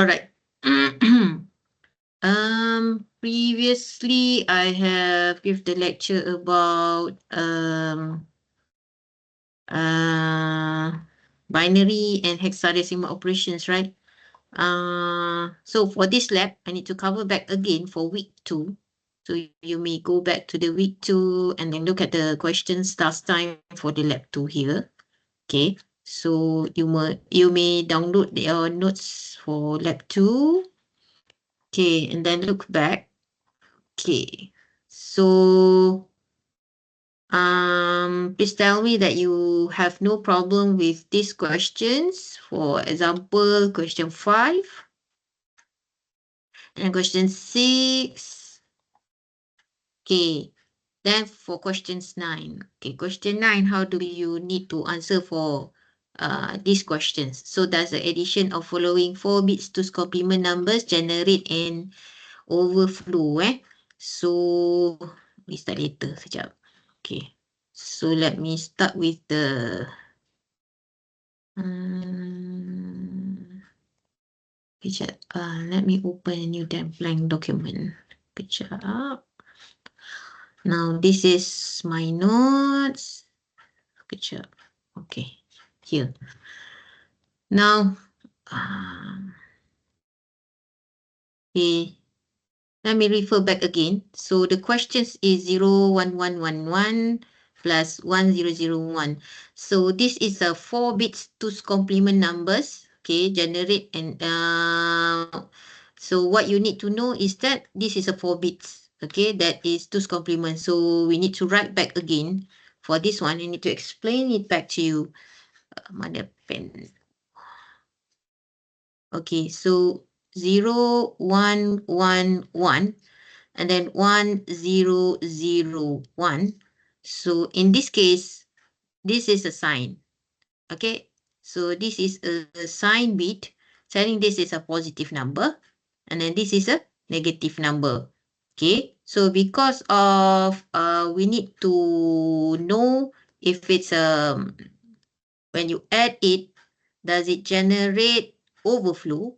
All right. Previously I have give the lecture about binary and hexadecimal operations, right? So for this lab, I need to cover back again for week 2. So you may go back to the week 2 and then look at the questions last time for the lab 2 here. Okay. So you may download your notes for lab 2. Okay, and then look back. Okay. So please tell me that you have no problem with these questions. For example, question 5 and question 6. Okay, then for questions 9. Okay, question 9, how do you need to answer for these questions? So does the addition of following 4 bits to complement numbers generate an overflow? So we start later sekejap. Okay. So let me start with the let me open a new blank document. Kejap. Now this is my notes. Kejap. Okay, here. Now, okay. Let me refer back again. So the questions is 01111 plus 1001. So this is a 4 bits 2's complement numbers. Okay, generate and so what you need to know is that this is a 4 bits. Okay, that is 2's complement. So we need to write back again for this one. I need to explain it back to you. Mana pen? Okay, so 0111 and then 1001. So in this case, this is a sign. Okay, so this is a sign bit telling this is a positive number, and then this is a negative number. Okay, so because of we need to know if it's when you add it, does it generate overflow?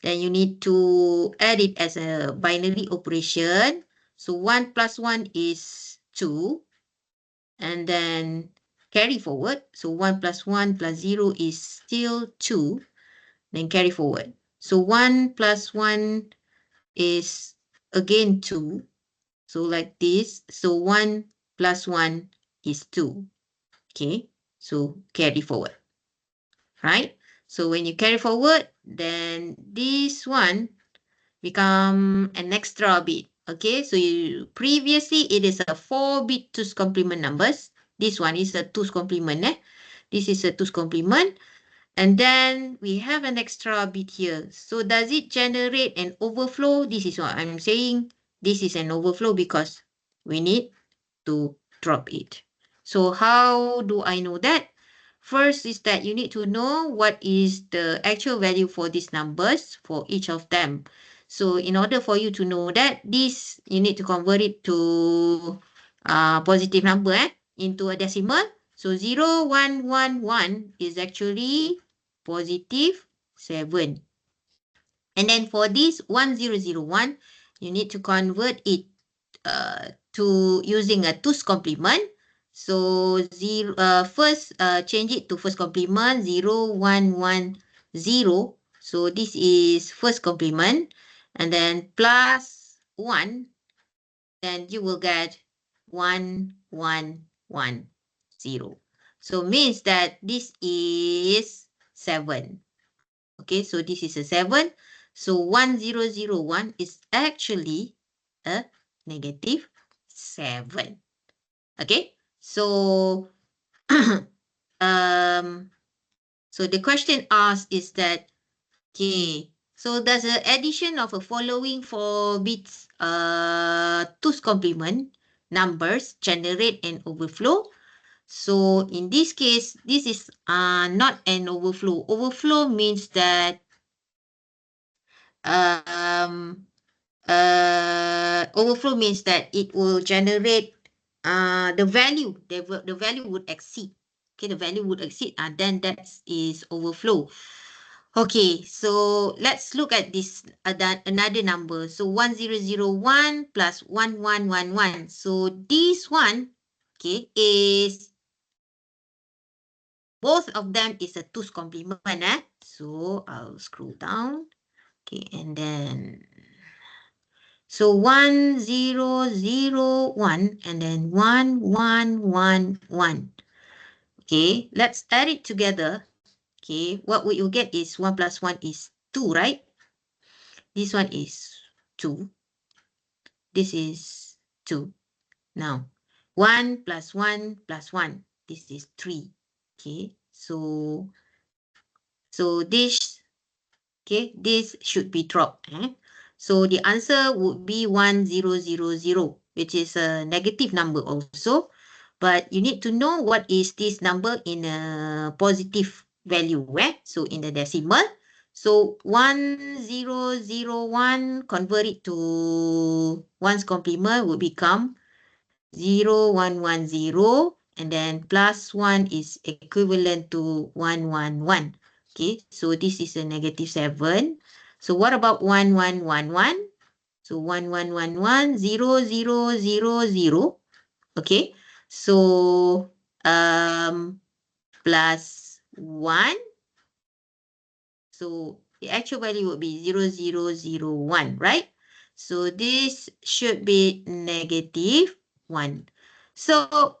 Then you need to add it as a binary operation. So 1 plus 1 is 2. And then carry forward. So 1 plus 1 plus 0 is still 2. Then carry forward. So 1 plus 1 is again 2. So like this. So 1 plus 1 is 2. Okay. So carry forward. Right? So when you carry forward, then this one become an extra bit. Okay, so previously it is a 4-bit 2's complement numbers. This one is a 2's complement. This is a 2's complement. And then we have an extra bit here. So does it generate an overflow? This is what I'm saying. This is an overflow because we need to drop it. So how do I know that? First is that you need to know what is the actual value for these numbers for each of them. So in order for you to know that, this you need to convert it to positive number into a decimal. So 0111 is actually positive 7. And then for this 1001, you need to convert it to using a 2's complement. So first change it to first complement 0110. So this is first complement, and then plus 1, then you will get 1110. So means that this is 7. Okay, so this is a 7. So 1001 is actually a negative 7. Okay, so so the question asked is that, okay, so does the addition of a following 4 bits 2's complement numbers generate an overflow? So in this case, this is not an overflow. Overflow means that overflow means that it will generate the value. The value would exceed. Okay, the value would exceed. Then that is overflow. Okay, so let's look at this another number. So 1001 plus 1111. So this one, okay, is both of them is a 2's complement. So I'll scroll down. Okay, and then so 1001 and then 1111. Okay, let's add it together. Okay, what would you get is 1 plus 1 is 2, right? This one is 2. This is 2. Now, 1 plus 1 plus 1. This is 3. Okay, so this, okay, this should be dropped. So the answer would be 1000, which is a negative number also. But you need to know what is this number in a positive value. So in the decimal. So 1001, convert it to 1's complement would become 0110, and then plus 1 is equivalent to 111. Okay, so this is a negative 7. So what about 1111? So 1111, 0000. Okay, so plus 1. So the actual value would be 0001, right? So this should be negative 1. So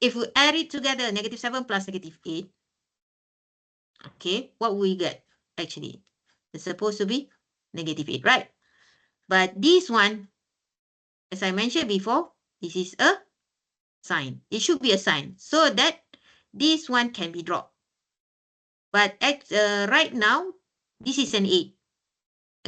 if we add it together, negative 7 plus negative 8, okay, what will we get? Actually, it's supposed to be negative 8, right? But this one, as I mentioned before, this is a sign. It should be a sign so that this one can be dropped. But right now, this is an 8.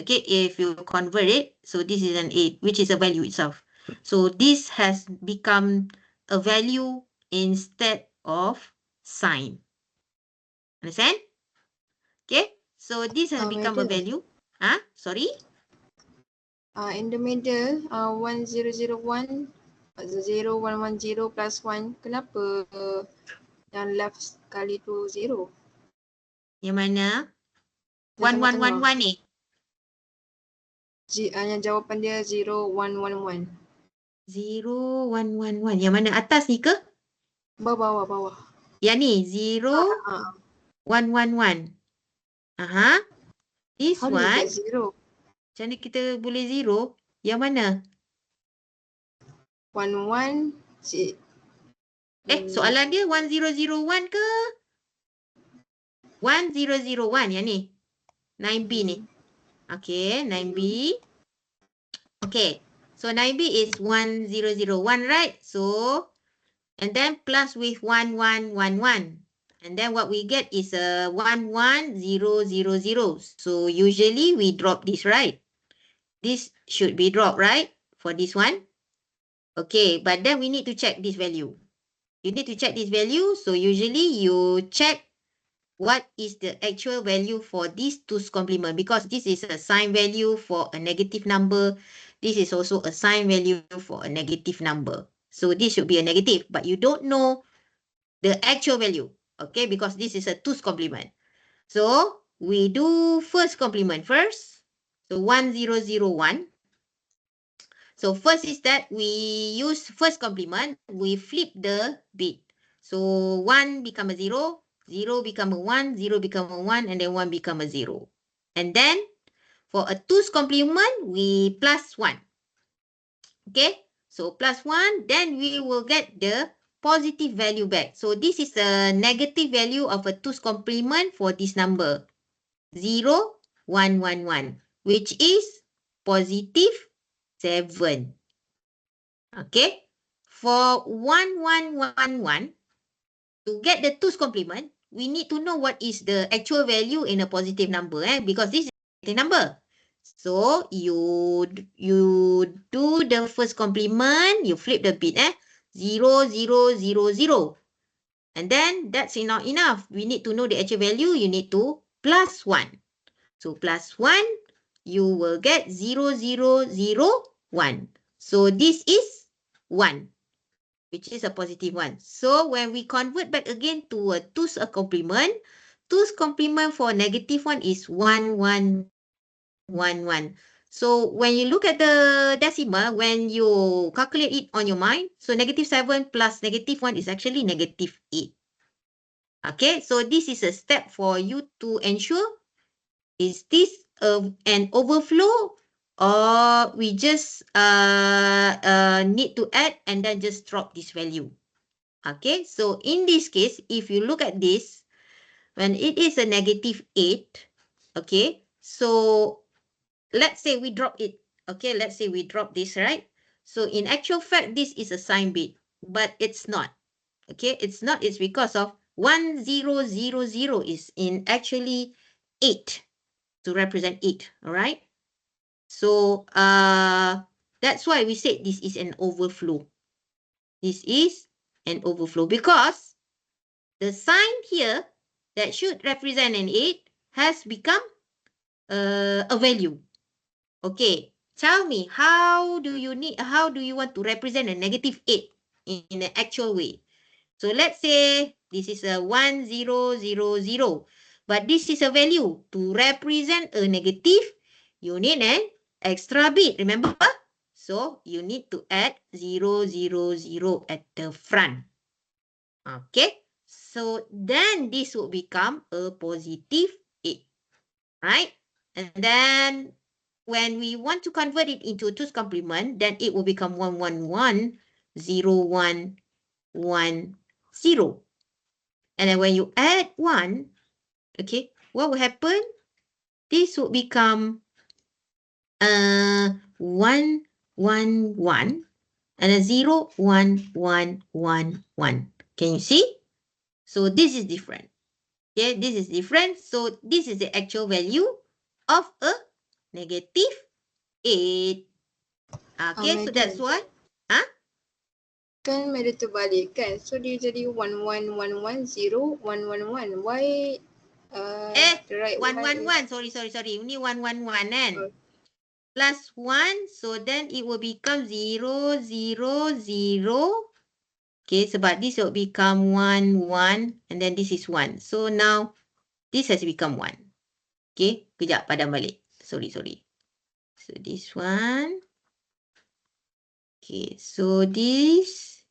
Okay, if you convert it, so this is an 8, which is a value itself. So this has become a value instead of sign. Understand? Okay, so this has become a value. Sorry? In the middle, 1001, 0110 plus 1. Kenapa yang left sekali tu 0? Yang mana? Yang 1111 ni? Yang jawapan dia 0111. 0111. Yang mana, atas ni ke? Bawah. Yang ni, 0111. This How do you one, get 0? macam mana kita boleh 0? Yang mana? 11. Soalan dia 1001 ke? 1001 yang ni. 9B ni. Okay, 9B. Okay, so 9B is 1001, right? So, and then plus with 1111. And then what we get is a 11000. So usually we drop this, right? This should be dropped, right? For this one. Okay, but then we need to check this value. You need to check this value. So usually you check what is the actual value for this 2's complement, because this is a sign value for a negative number. This is also a sign value for a negative number. So this should be a negative, but you don't know the actual value, okay, because this is a 2's complement. So we do first complement first. So 1001. So first is that we use first complement, we flip the bit. So 1 become a 0, 0 become a 1, 0 become a 1, and then 1 become a 0. And then for a 2's complement, we plus 1. Okay, so plus 1, then we will get the positive value back. So this is a negative value of a 2's complement for this number, 0, 1, 1, 1, which is positive 7. Okay, for 1111, to get the 2's complement, we need to know what is the actual value in a positive number, because this is a negative number. So you do the first complement, you flip the bit, 0, 0, 0, 0. And then that's not enough. We need to know the actual value. You need to plus 1. So plus 1, you will get 0, 0, 0, 1. So this is 1, which is a positive 1. So when we convert back again to a 2's complement, two's complement for negative 1 is 1, 1, 1, 1. So when you look at the decimal, when you calculate it on your mind, so negative 7 plus negative 1 is actually negative 8. Okay, so this is a step for you to ensure, is this an overflow, or we just need to add and then just drop this value. Okay, so in this case, if you look at this, when it is a negative 8, okay, so let's say we drop it. Okay, let's say we drop this, right? So in actual fact, this is a sign bit, but it's not. Okay, it's not. It's because of 1000 is in actually 8 to represent 8. All right. So that's why we said this is an overflow. This is an overflow because the sign here that should represent an 8 has become a value. Okay, tell me, how do you want to represent a negative 8 in an actual way? So let's say this is a 1000, but this is a value. To represent a negative, you need an extra bit, remember? So you need to add 000 at the front. Okay, so then this will become a positive 8, right? And then when we want to convert it into 2's complement, then it will become 1110110. And then when you add 1, okay, what will happen? This will become 111 and then 01111. Can you see? So this is different. Okay, this is different. So this is the actual value of a negative 8. Okay, so that's why. Huh? Kan ada terbalik kan. So dia jadi 11110 111. Why the right one is 111. Sorry. Only 111 kan? Plus 1. So then it will become 000. Okay, sebab this will become 1, 1. And then this is 1. So now this has become 1. Okay, kejap padam balik. Sorry. So this one. Okay, so this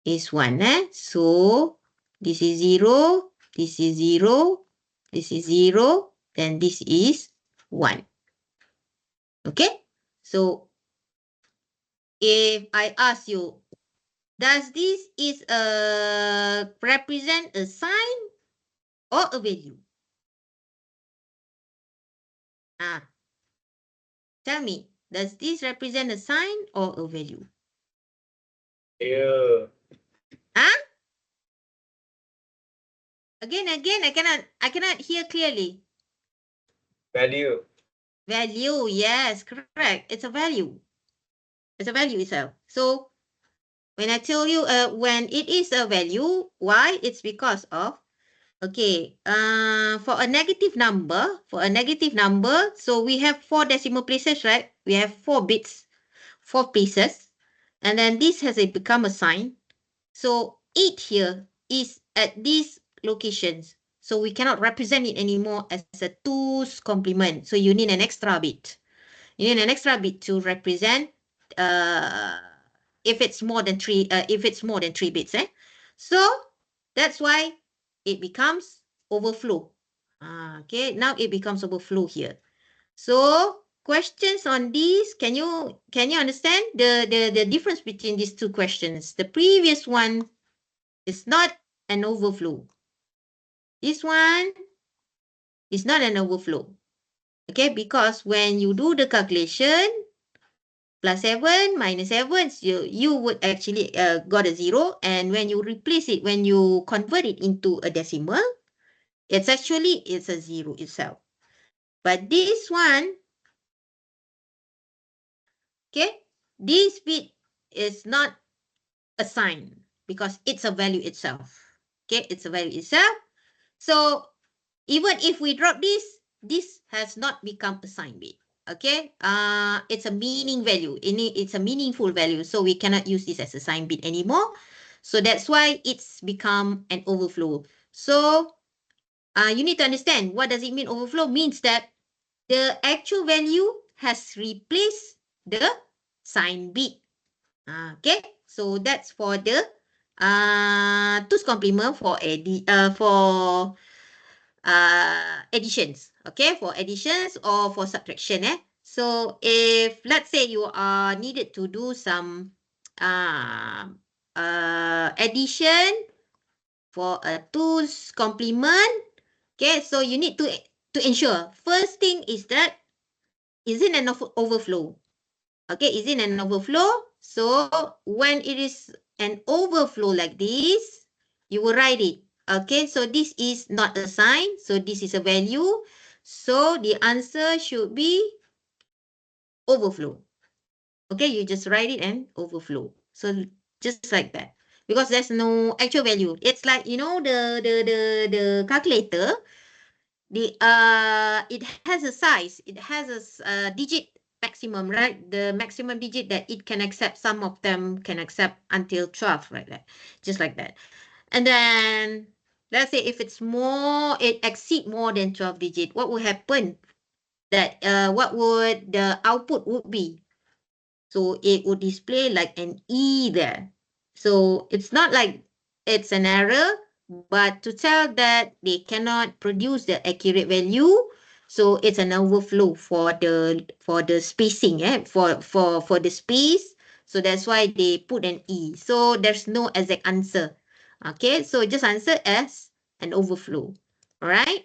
is 1. So this is 0. This is 0. This is 0. Then this is 1. Okay, so if I ask you, does this is represent a sign or a value? Tell me, does this represent a sign or a value? Yeah. Again, I cannot hear clearly. Value. Value, yes, correct. It's a value. It's a value itself. So when I tell you when it is a value, why? It's because of, okay, for a negative number, so we have 4 decimal places, right? We have 4 bits, 4 places, and then this has become a sign. So 8 here is at these locations. So we cannot represent it anymore as a 2's complement. So you need an extra bit. You need an extra bit to represent if it's more than 3 bits. So that's why it becomes overflow. Okay, now it becomes overflow here. So questions on these, can you understand the difference between these two questions? The previous one is not an overflow. This one is not an overflow. Okay, because when you do the calculation, plus 7 minus 7, you would actually got a 0. And when you replace it, when you convert it into a decimal, it's a 0 itself. But this one, okay, this bit is not a sign because it's a value itself. Okay, it's a value itself. So even if we drop this has not become a sign bit. Okay, it's a meaning value. It's a meaningful value, so we cannot use this as a sign bit anymore. So that's why it's become an overflow. So you need to understand what does it mean overflow. Means that the actual value has replaced the sign bit. Okay, so that's for the two's complement for additions. Okay, for additions or for subtraction. So if let's say you are needed to do some addition for a two's complement. Okay, so you need to ensure first thing is that is it an overflow? Okay, is it an overflow? So when it is an overflow like this, you will write it. Okay, so this is not a sign, so this is a value. So the answer should be overflow. Okay, you just write it and overflow. So just like that. Because there's no actual value. It's like, you know, the calculator, it has a size, it has a digit maximum, right? The maximum digit that it can accept, some of them can accept until 12, right? Just like that. And then let's say if it's more, it exceed more than 12 digit, what will happen? That what would the output would be? So it would display like an E there. So it's not like it's an error, but to tell that they cannot produce the accurate value, so it's an overflow for the spacing, for the space. So that's why they put an E. So there's no exact answer. Okay, so just answer as an overflow. All right.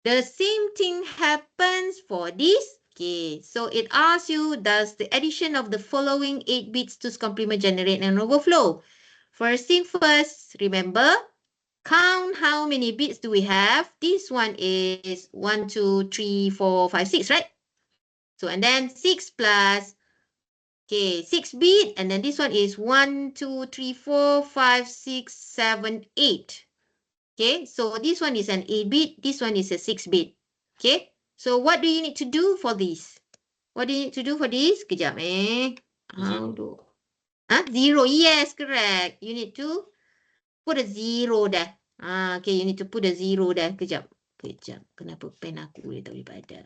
The same thing happens for this. Okay, so it asks you, does the addition of the following 8 bits to complement generate an overflow? First thing first, remember, count how many bits do we have. This one is 1, 2, 3, 4, 5, 6, right? So, and then 6 plus, okay, 6 bit, and then this one is 1, 2, 3, 4, 5, 6, 7, 8. Okay, so this one is an 8-bit, this one is a 6-bit. Okay, so what do you need to do for this? What do you need to do for this? Kejap Zero. Zero. Yes, correct. You need to put a zero there. Okay, you need to put a zero there. Kejap. Kenapa pen aku dia tak boleh padam?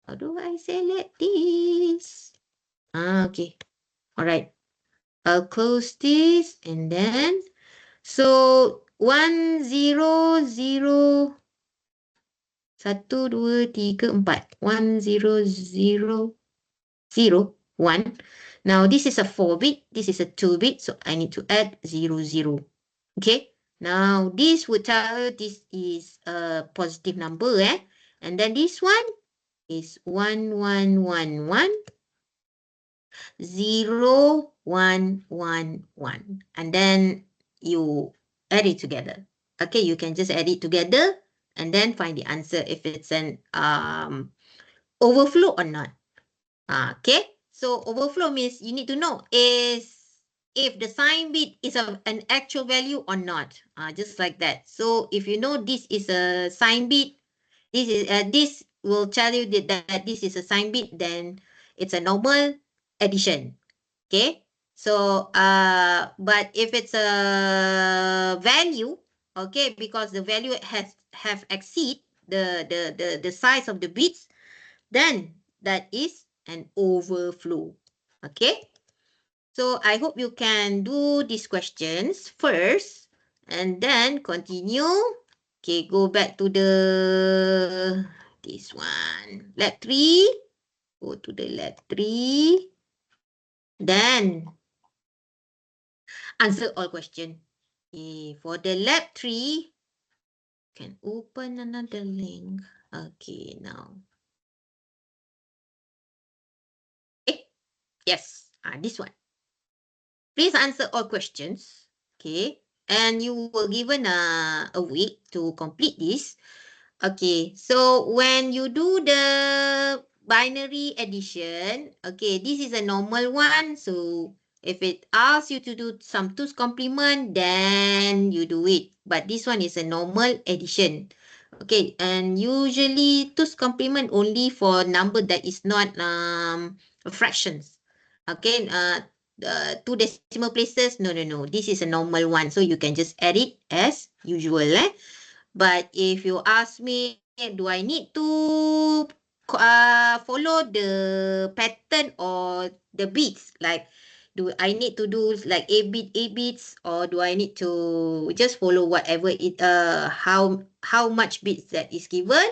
How do I select this? Okay. Alright. I'll close this and then so 1, 0, 0, 1, 2, 3, 4. 1, 0, 0, 0, 1. Now this is a 4-bit, this is a 2-bit, so I need to add 0, 0. Okay, now this would tell you this is a positive number, and then this one is 1, 1, 1, 1, 0, 1, 1, 1, and then you add it together. Okay, you can just add it together and then find the answer if it's an overflow or not. Okay, so overflow means you need to know is if the sign bit is an actual value or not. Just like that. So if you know this is a sign bit, this will tell you that this is a sign bit, then it's a normal addition. Okay, so but if it's a value, okay, because the value have exceed the size of the bits, then that is an overflow. Okay, so I hope you can do these questions first and then continue. Okay, go back to this one, lab 3. Go to the lab 3. Then answer all question. Okay, for the lab 3, can open another link. Okay, now. Yes, this one. Please answer all questions. Okay, and you were given a week to complete this. Okay, so when you do the binary addition, okay, this is a normal one. So if it asks you to do some two's complement, then you do it. But this one is a normal addition. Okay, and usually two's complement only for number that is not fractions. Okay, the 2 decimal places, no. This is a normal one, so you can just add it as usual. But if you ask me, do I need to follow the pattern or the beats? Like, do I need to do like A beats, or do I need to just follow whatever it how much beats that is given?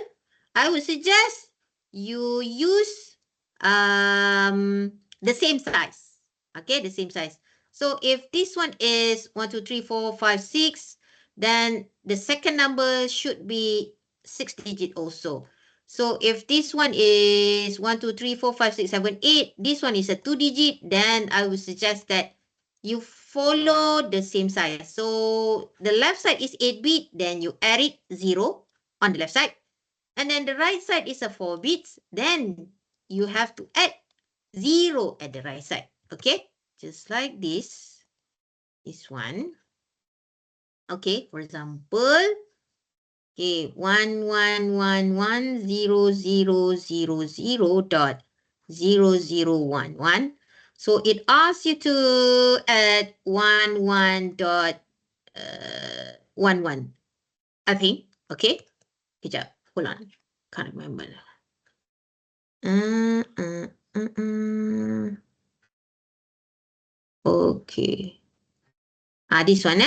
I would suggest you use the same size. Okay, the same size. So if this one is 1, 2, 3, 4, 5, 6, then the second number should be 6 digit also. So if this one is 1, 2, 3, 4, 5, 6, 7, 8, this one is a 2 digit, then I would suggest that you follow the same size. So the left side is 8 bit, then you add it 0 on the left side. And then the right side is a 4 bits, then you have to add 0 at the right side. Okay, just like this one. Okay, for example, okay, 11110000.0011. So it asks you to add 11.11. I think. Okay. Kejap. Hold on. Can't remember. Okay. This one,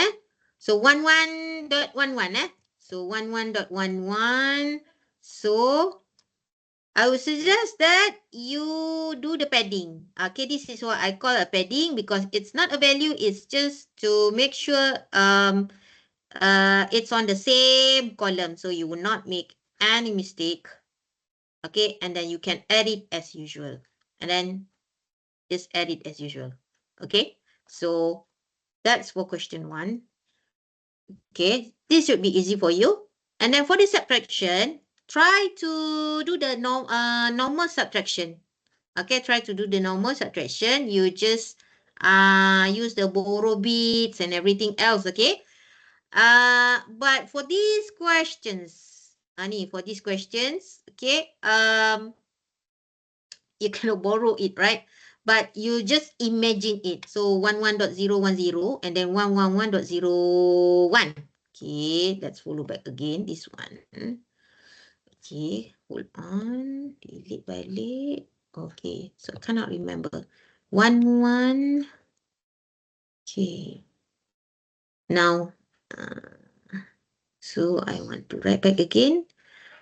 So 11.11, So 11.11. So I would suggest that you do the padding. Okay, this is what I call a padding because it's not a value. It's just to make sure it's on the same column, so you will not make any mistake. Okay, and then you can add it as usual, and then just add it as usual. Okay, so that's for question 1. Okay, this should be easy for you. And then for the subtraction, try to do the normal subtraction. Okay, try to do the normal subtraction. You just use the borrow bits and everything else. Okay. But for these questions, okay, you cannot borrow it, right? But you just imagine it. So 11.010 and then 111.01. Okay, let's follow back again this one. Okay, hold on. Delete balik. Okay, so I cannot remember. 11. Okay. Now, so I want to write back again.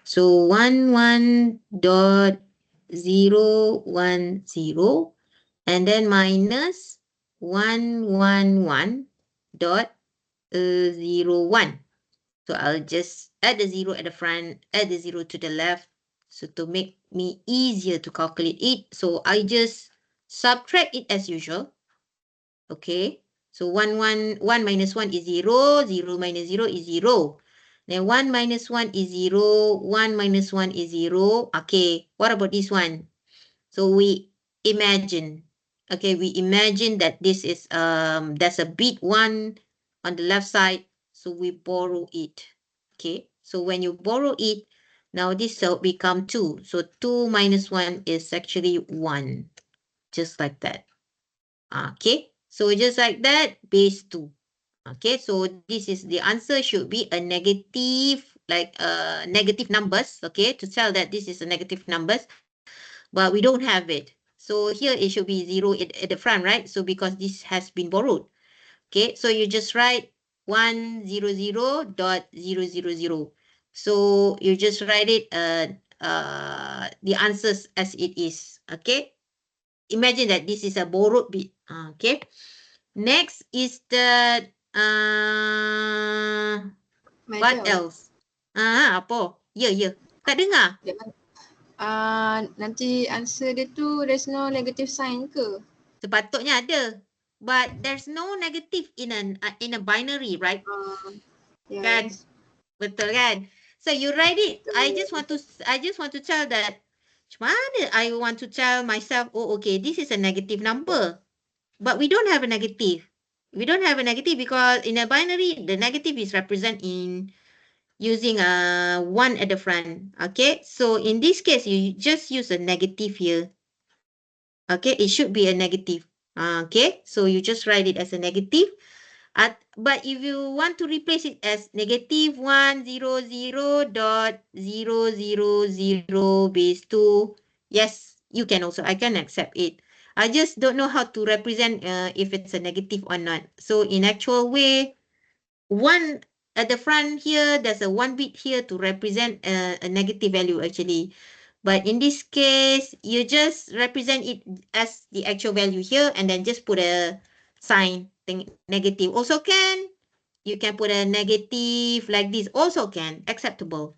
So 11.010 and then minus 111.01. So I'll just add the 0 at the front, add the 0 to the left. So to make me easier to calculate it, so I just subtract it as usual. Okay, so 1 minus 1 is 0, 0 minus 0 is 0. Then 1 minus 1 is 0, 1 minus 1 is 0. Okay, what about this one? So we imagine, okay, we imagine that this is, there's a bit 1 on the left side, so we borrow it. Okay, so when you borrow it, now this will become 2. So 2 minus 1 is actually 1, just like that. Okay, so just like that, base 2. Okay, so this is the answer should be a negative, like negative numbers, okay, to tell that this is a negative numbers, but we don't have it. So here it should be 0 at the front, right? So because this has been borrowed. Okay, so you just write 100.000. So you just write it the answers as it is. Okay, imagine that this is a borrowed bit. Okay, next is the what else? Apa? Ya. Tak dengar? Nanti answer dia tu there's no negative sign ke? Sepatutnya ada. But there's no negative in a binary, right? Kan? Yes. Betul kan? So you write it. Betul. I just want to tell that. Macam mana I want to tell myself, oh, okay, this is a negative number. But we don't have a negative. We don't have a negative because in a binary, the negative is represented in using a 1 at the front. Okay, so in this case, you just use a negative here. Okay, it should be a negative. Okay, so you just write it as a negative. But if you want to replace it as negative 100.000 base 2, yes, you can also. I can accept it. I just don't know how to represent if it's a negative or not. So in actual way, one at the front here, there's a 1 bit here to represent a negative value actually. But in this case, you just represent it as the actual value here and then just put a sign thing negative. Also can. You can put a negative like this. Also can. Acceptable.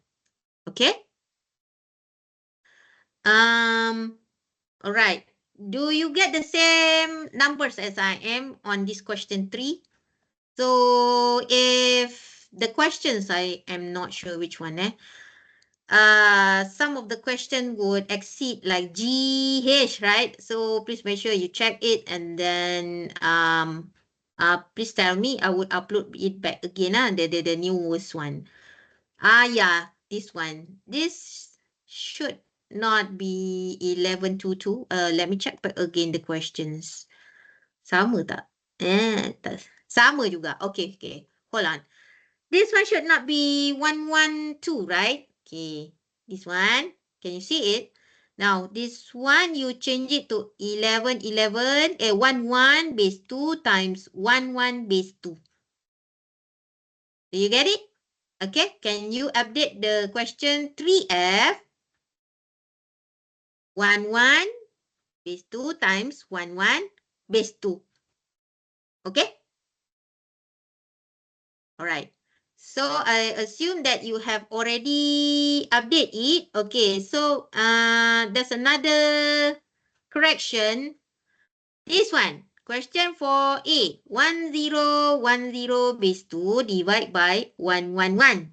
Okay. All right. Do you get the same numbers as I am on this question 3? So if the questions, I am not sure which one, some of the question would exceed like GH, right? So please make sure you check it and then please tell me. I would upload it back again, the newest one. Yeah, this one. This should not be 1122. Let me check back again the questions. Sama tak? Sama juga. Okay, okay. Hold on. This one should not be 112, right? Okay. This one, can you see it? Now, this one, you change it to 11 base 2 times 11 base 2. Do you get it? Okay. Can you update the question 3F? 11 base 2 times 11 base 2. Okay? All right. So I assume that you have already updated it. Okay, so there's another correction. This one, question for A. 1010 base 2 divided by 111.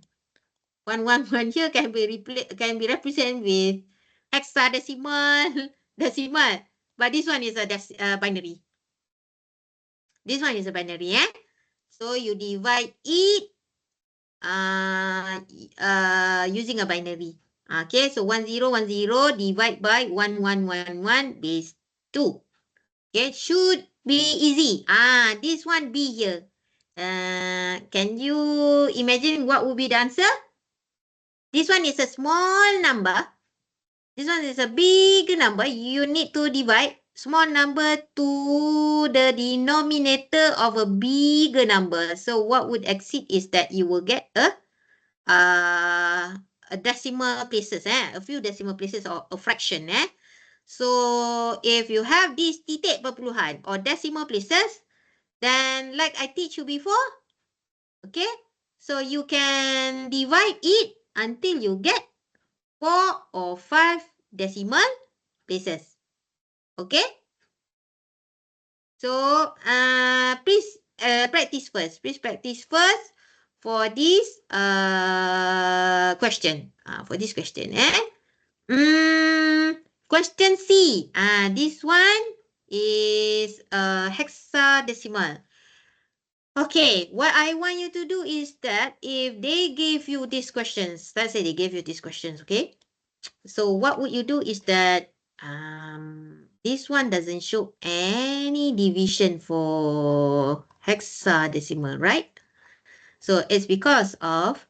111 here can be represented with hexadecimal, decimal. But this one is a binary. This one is a binary, eh? So you divide it using a binary. Okay, so 1010 divide by 1111 base 2. Okay, should be easy. This one B here. Can you imagine what would be the answer? This one is a small number. This one is a big number. You need to divide small number to the denominator of a bigger number. So what would exceed is that you will get a decimal places, a few decimal places or a fraction, So if you have these titik perpuluhan or decimal places, then like I teach you before, okay, so you can divide it until you get 4 or 5 decimal places, okay? So please practice first. Please practice first for this question. For this question, Question C. This one is hexadecimal. Okay, what I want you to do is that if they give you these questions, let's say they gave you these questions, okay? So what would you do is that this one doesn't show any division for hexadecimal, right? So it's because of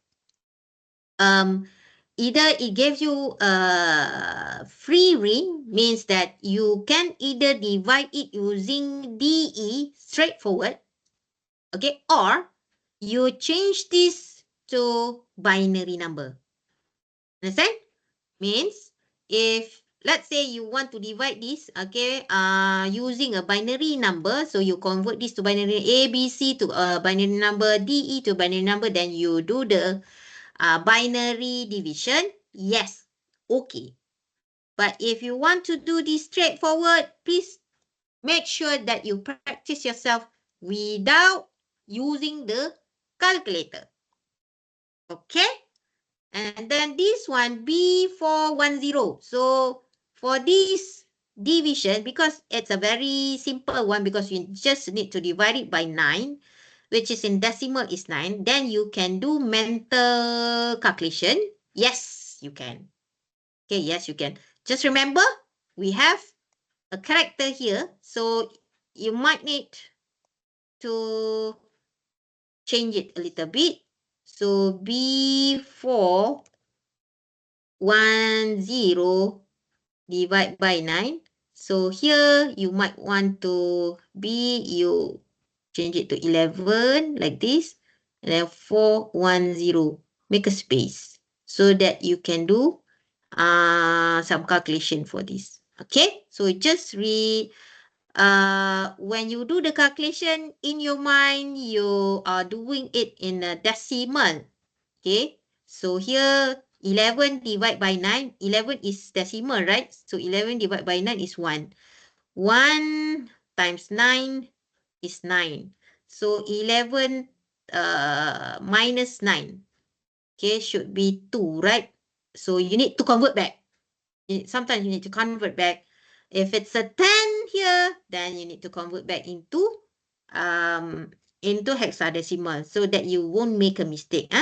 either it gives you a free ring, means that you can either divide it using DE straightforward, okay, or you change this to binary number. Understand? Means if let's say you want to divide this, okay, using a binary number, so you convert this to binary A, B, C to a binary number, D, E to binary number, then you do the binary division. Yes, okay. But if you want to do this straightforward, please make sure that you practice yourself without using the calculator. Okay? And then this one, B410. So for this division, because it's a very simple one, because you just need to divide it by 9, which is in decimal is 9, then you can do mental calculation. Yes, you can. Okay, yes, you can. Just remember, we have a character here. So you might need to change it a little bit. So B410 divide by 9. So here you might want to you change it to 11 like this. And then 410. Make a space so that you can do some calculation for this. Okay, so just when you do the calculation in your mind, you are doing it in a decimal. Okay, so here 11 divided by 9. 11 is decimal, right? So 11 divided by 9 is 1. 1 times 9 is 9. So 11 minus 9. Okay, should be 2, right? So you need to convert back. Sometimes you need to convert back. If it's a 10 here, then you need to convert back into hexadecimal so that you won't make a mistake.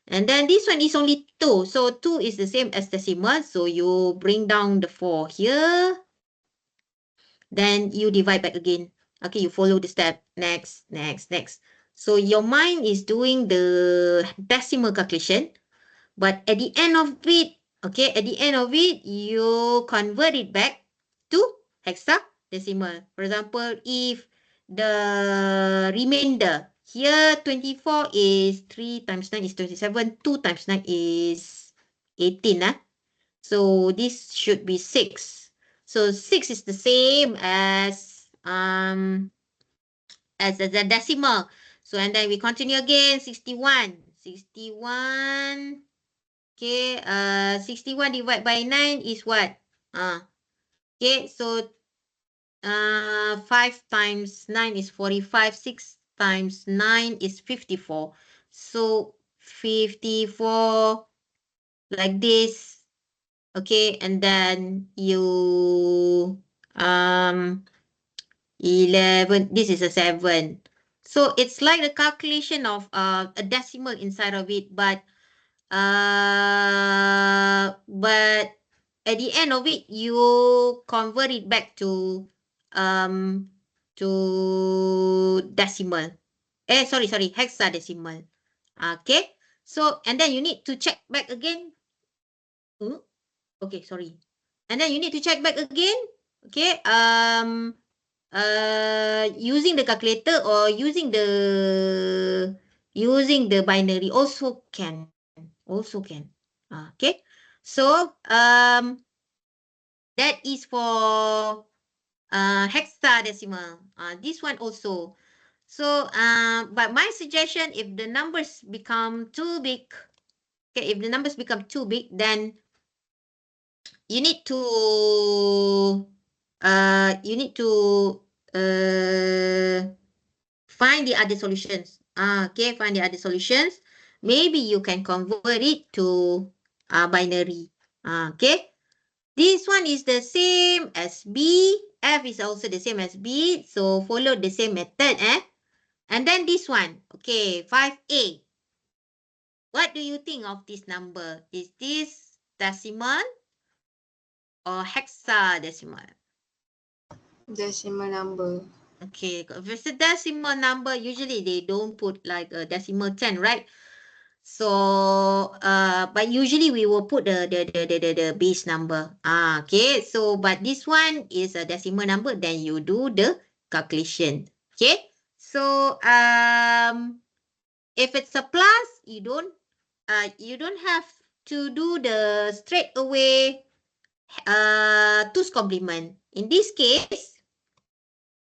And then this one is only 2. So 2 is the same as decimal. So you bring down the 4 here. Then you divide back again. Okay, you follow the step. Next, next, next. So your mind is doing the decimal calculation. But at the end of it, okay, at the end of it, you convert it back to hexadecimal. For example, if the remainder here 24 is 3 times 9 is 27, 2 times 9 is 18. So this should be 6. So 6 is the same as the decimal. So and then we continue again, 61. 61. Okay, 61 divided by 9 is what? Okay, so 5 times 9 is 45. 6 times 9 is 54. So 54 like this. Okay, and then you 11. This is a 7. So it's like the calculation of a decimal inside of it, but at the end of it, you convert it back to decimal. Sorry, hexadecimal. Okay. So, and then you need to check back again. Okay, sorry. And then you need to check back again. Okay. Using the calculator or using the binary also can. Okay. So that is for hexadecimal. This one also. So but my suggestion, if the numbers become too big, okay, then you need to find the other solutions. Okay, find the other solutions. Maybe you can convert it to binary. Okay. This one is the same as B. F is also the same as B. So follow the same method. And then this one. Okay, 5A. What do you think of this number? Is this decimal or hexadecimal? Decimal number. Okay, if it's a decimal number, usually they don't put like a decimal 10, right? So, but usually we will put the base number. Okay. So, but this one is a decimal number. Then you do the calculation. Okay. So, if it's a plus, you don't have to do the straight away two's complement. In this case,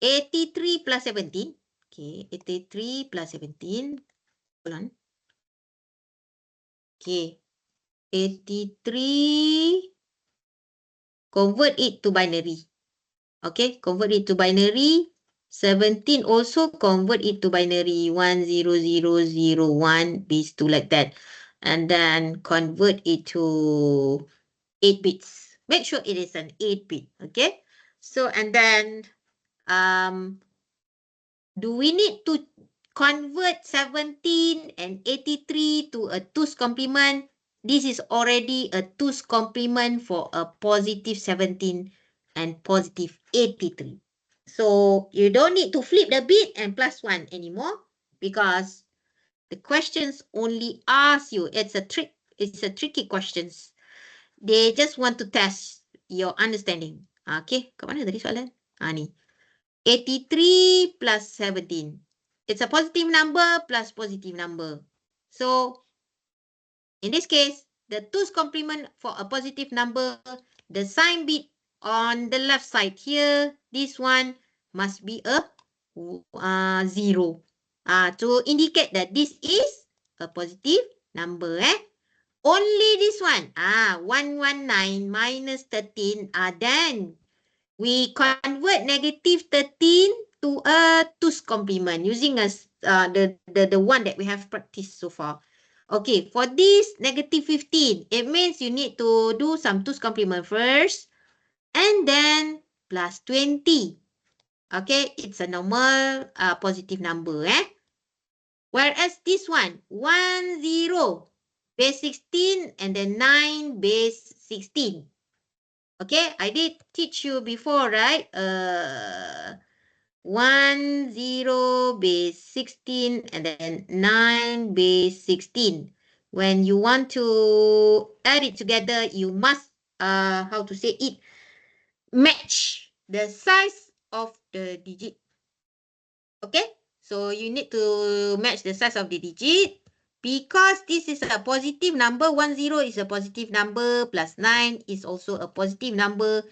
83 plus 17. Okay, 83 plus 17. Hold on. Okay. 83, convert it to binary. Okay, convert it to binary. 17 also convert it to binary. 10001 base 2 like that. And then convert it to 8 bits. Make sure it is an 8 bit. Okay. So, and then do we need to convert 17 and 83 to a 2's complement? This is already a 2's complement for a positive 17 and positive 83. So you don't need to flip the bit and plus 1 anymore because The questions only ask you. It's a tricky questions. They just want to test your understanding. Okay, kat mana tadi soalan? Ni. 83 plus 17. It's a positive number plus positive number. So, in this case, the 2's complement for a positive number, the sign bit on the left side here, this one must be a 0. To indicate that this is a positive number. Only this one. 119 minus 13. Then we convert negative 13 to a 2's complement using the one that we have practiced so far. Okay, for this negative 15, it means you need to do some 2's complement first and then plus 20. Okay, it's a normal positive number. Whereas this one, 10 base 16 and then 9 base 16. Okay, I did teach you before, right? 10 base 16 and then 9 base 16. When you want to add it together, you must, how to say it, match the size of the digit. Okay, so you need to match the size of the digit. Because this is a positive number, 10 is a positive number, plus 9 is also a positive number,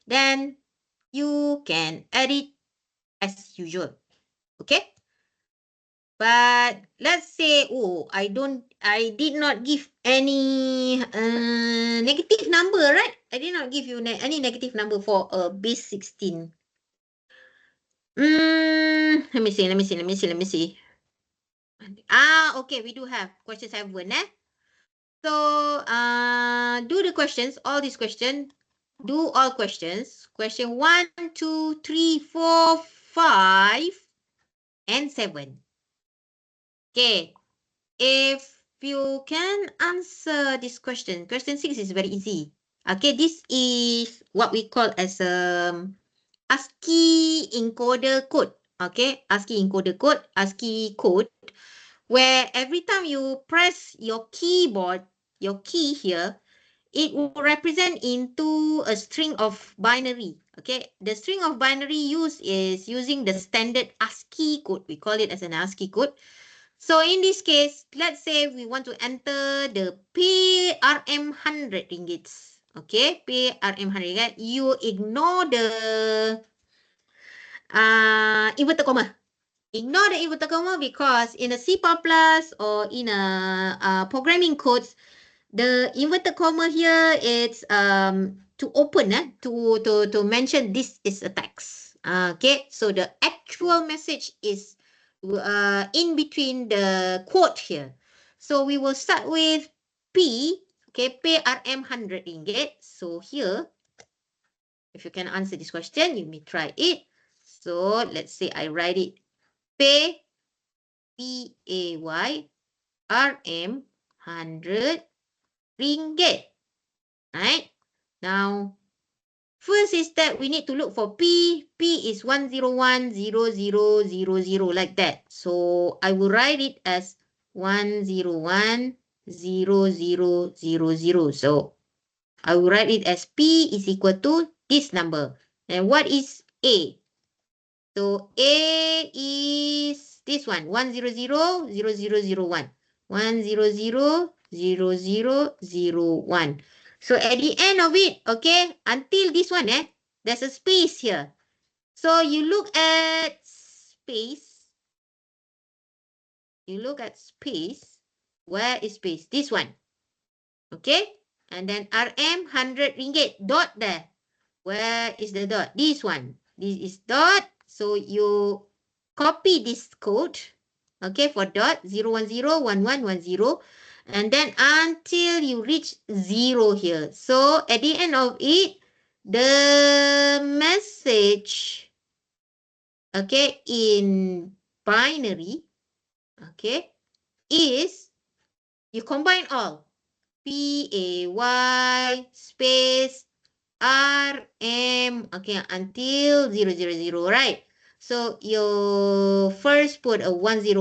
then you can add it as usual. Okay? But let's say, I did not give any negative number, right? I did not give you any negative number for base 16. Let me see. Okay, we do have question 7, So, do the questions, all these questions. Do all questions. Question 1, 2, 3, 4, 5, and 7. Okay. If you can answer this question, question 6 is very easy. Okay, this is what we call as ASCII encoder code. Okay, ASCII encoder code, ASCII code, where every time you press your keyboard, your key here, it will represent into a string of binary. Okay, the string of binary used is using the standard ASCII code. We call it as an ASCII code. So in this case, let's say we want to enter the PRM 100 ringgits. Okay, PRM 100 ringgit. You ignore the inverted comma. Ignore the inverted comma because in a C++ or in a programming codes, the inverted comma here is to open, to mention this is a text. Okay, so the actual message is in between the quote here. So we will start with P, okay, PRM 100 ringgit. So here, if you can answer this question, you may try it. So let's say I write it P, PAY, RM 100 ringgit. Right? Now, first is that we need to look for P. P is 1010000 like that. So I will write it as 1010000. So I will write it as P is equal to this number. And what is A? So A is this one, 1000001. 1000001. So at the end of it, okay, until this one, there's a space here. So you look at space. You look at space. Where is space? This one. Okay. And then RM 100 ringgit. Dot there. Where is the dot? This one. This is dot. So you copy this code. Okay, for dot 0101110. And then until you reach 0 here. So at the end of it, the message, okay, in binary, okay, is you combine all. PAY space RM, okay, until 000, right? So you first put a 101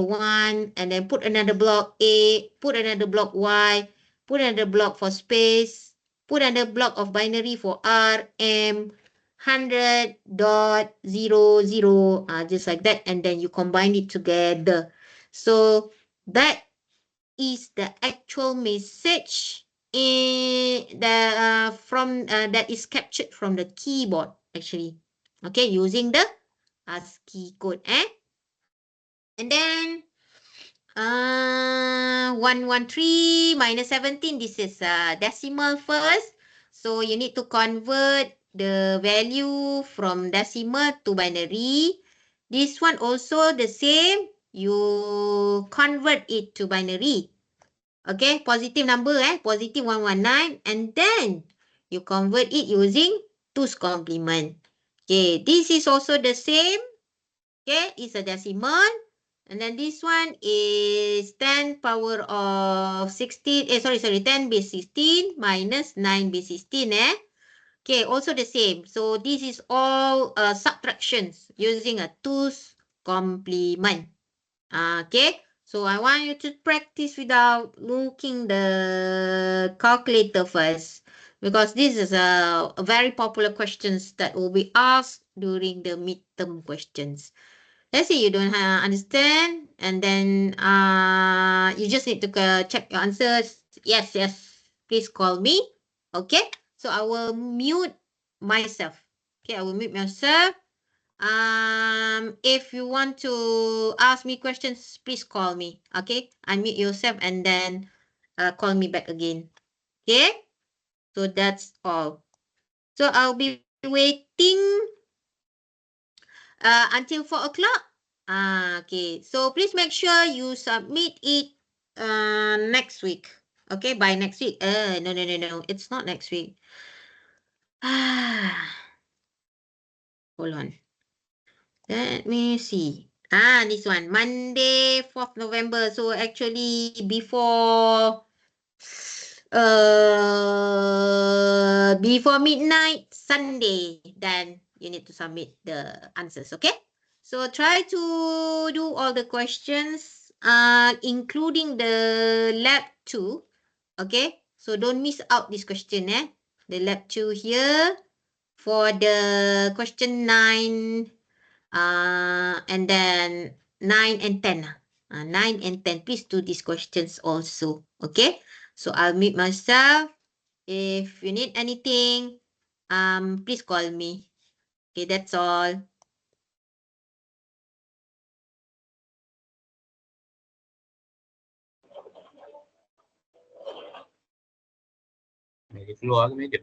and then put another block A, put another block Y, put another block for space, put another block of binary for R, M, 100.00, just like that, and then you combine it together. So that is the actual message that is captured from the keyboard actually. Okay, using the ASCII code, and then 113 minus 17, this is decimal first, so you need to convert the value from decimal to binary. This one also the same, you convert it to binary. Okay, positive number, positive 119, and then you convert it using 2's complement. Okay, this is also the same. Okay, it's a decimal. And then this one is 10 power of 16, 10 base 16 minus 9 base 16, Okay, also the same. So this is all subtractions using a 2's complement. Okay, so I want you to practice without looking the calculator first, because this is a very popular questions that will be asked during the midterm questions. Let's say you don't understand, and then you just need to check your answers. Yes, please call me. Okay, so I will mute myself. Okay, I will mute myself. If you want to ask me questions, please call me. Okay, unmute yourself and then call me back again. Okay, so that's all. So I'll be waiting until 4 o'clock. Okay, so please make sure you submit it next week. Okay, by next week. No, it's not next week. Hold on. Let me see. This one, Monday, 4th November. So actually before midnight Sunday, then you need to submit the answers, okay? So try to do all the questions, including the lab 2, okay? So don't miss out this question, the lab 2 here for the question 9, and then 9 and 10. 9 and 10. Please do these questions also. Okay. So I'll mute myself. If you need anything, please call me. Okay, that's all. Keluar ke meja?